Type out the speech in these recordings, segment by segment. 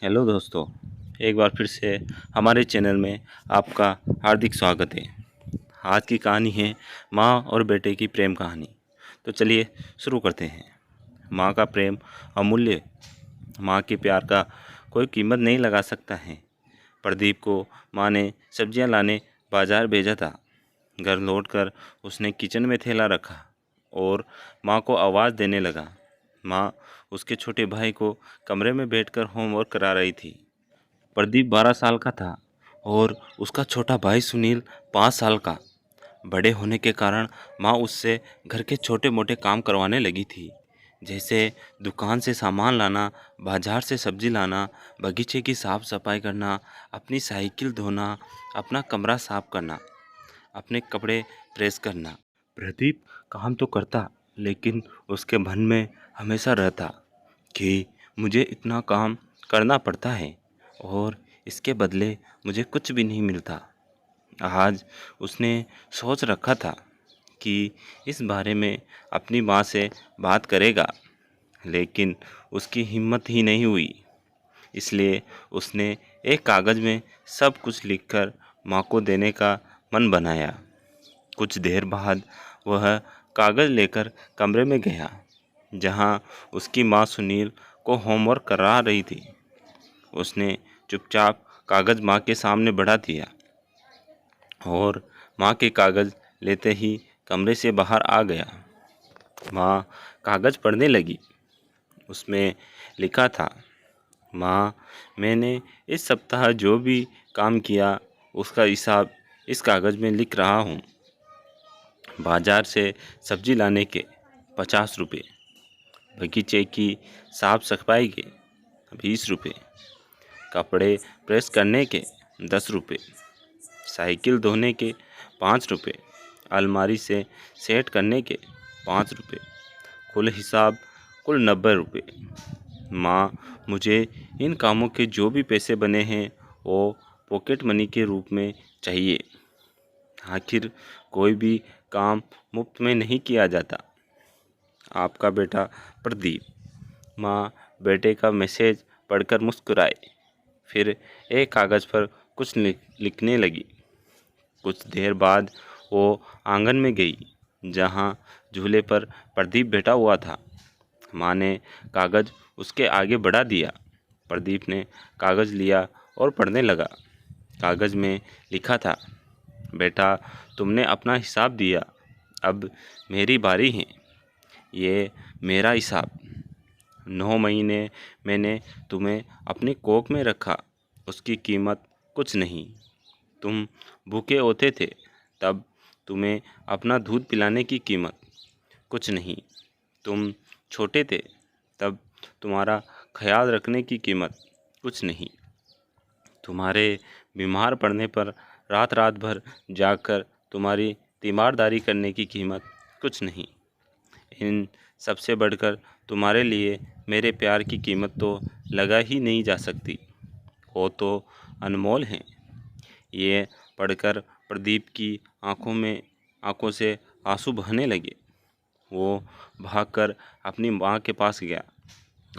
Hello दोस्तों, एक बार फिर से हमारे चैनल में आपका हार्दिक स्वागत है। आज की कहानी है माँ और बेटे की प्रेम कहानी। तो चलिए शुरू करते हैं। माँ का प्रेम अमूल्य। माँ के प्यार का कोई कीमत नहीं लगा सकता है। प्रदीप को माँ ने सब्जियां लाने बाजार भेजा था। घर लौटकर उसने किचन में थैला रखा और माँ को आवाज़ देने लगा। माँ उसके छोटे भाई को कमरे में बैठकर होमवर्क करा रही थी। प्रदीप 12 साल का था और उसका छोटा भाई सुनील 5 साल का। बड़े होने के कारण माँ उससे घर के छोटे मोटे काम करवाने लगी थी, जैसे दुकान से सामान लाना, बाजार से सब्जी लाना, बगीचे की साफ सफाई करना, अपनी साइकिल धोना, अपना कमरा साफ करना, अपने कपड़े प्रेस करना। प्रदीप काम तो करता, लेकिन उसके मन में हमेशा रहता कि मुझे इतना काम करना पड़ता है और इसके बदले मुझे कुछ भी नहीं मिलता। आज उसने सोच रखा था कि इस बारे में अपनी माँ से बात करेगा, लेकिन उसकी हिम्मत ही नहीं हुई। इसलिए उसने एक कागज़ में सब कुछ लिखकर माँ को देने का मन बनाया। कुछ देर बाद वह कागज़ लेकर कमरे में गया, जहाँ उसकी माँ सुनील को होमवर्क करा रही थी। उसने चुपचाप कागज़ माँ के सामने बढ़ा दिया और माँ के कागज़ लेते ही कमरे से बाहर आ गया। माँ कागज़ पढ़ने लगी। उसमें लिखा था, माँ, मैंने इस सप्ताह जो भी काम किया उसका हिसाब इस कागज़ में लिख रहा हूँ। बाजार से सब्जी लाने के 50 रुपये, बगीचे की साफ सफाई के 20 रुपये, कपड़े प्रेस करने के 10 रुपये, साइकिल धोने के 5 रुपये, अलमारी से सेट करने के 5 रुपये, कुल हिसाब कुल 90 रुपये। माँ, मुझे इन कामों के जो भी पैसे बने हैं वो पॉकेट मनी के रूप में चाहिए। आखिर कोई भी काम मुफ्त में नहीं किया जाता। आपका बेटा प्रदीप। माँ बेटे का मैसेज पढ़कर मुस्कुराए, फिर एक कागज़ पर कुछ लिखने लगी। कुछ देर बाद वो आंगन में गई, जहाँ झूले पर प्रदीप बैठा हुआ था। माँ ने कागज़ उसके आगे बढ़ा दिया। प्रदीप ने कागज़ लिया और पढ़ने लगा। कागज़ में लिखा था, बेटा, तुमने अपना हिसाब दिया, अब मेरी बारी है। ये मेरा हिसाब। 9 महीने मैंने तुम्हें अपनी कोख में रखा, उसकी कीमत कुछ नहीं। तुम भूखे होते थे तब तुम्हें अपना दूध पिलाने की कीमत कुछ नहीं। तुम छोटे थे तब तुम्हारा ख्याल रखने की कीमत कुछ नहीं। तुम्हारे बीमार पड़ने पर रात रात भर जागकर तुम्हारी तीमारदारी करने की कीमत कुछ नहीं। इन सबसे बढ़कर तुम्हारे लिए मेरे प्यार की कीमत तो लगा ही नहीं जा सकती। वो तो अनमोल हैं। ये पढ़कर प्रदीप की आंखों से आंसू बहने लगे। वो भागकर अपनी माँ के पास गया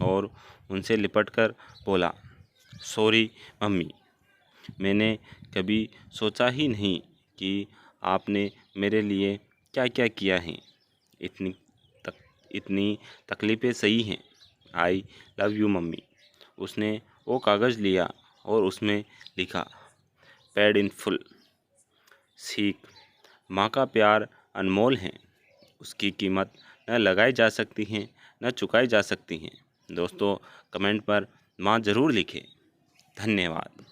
और उनसे लिपटकर बोला, सॉरी मम्मी, मैंने कभी सोचा ही नहीं कि आपने मेरे लिए क्या क्या किया है। इतनी इतनी तकलीफ़ें सही हैं। I love you mummy. उसने वो कागज़ लिया और उसमें लिखा, पेड इन फुल। सीख, माँ का प्यार अनमोल है। उसकी कीमत न लगाई जा सकती है, न चुकाई जा सकती हैं। दोस्तों, कमेंट पर माँ ज़रूर लिखें। धन्यवाद।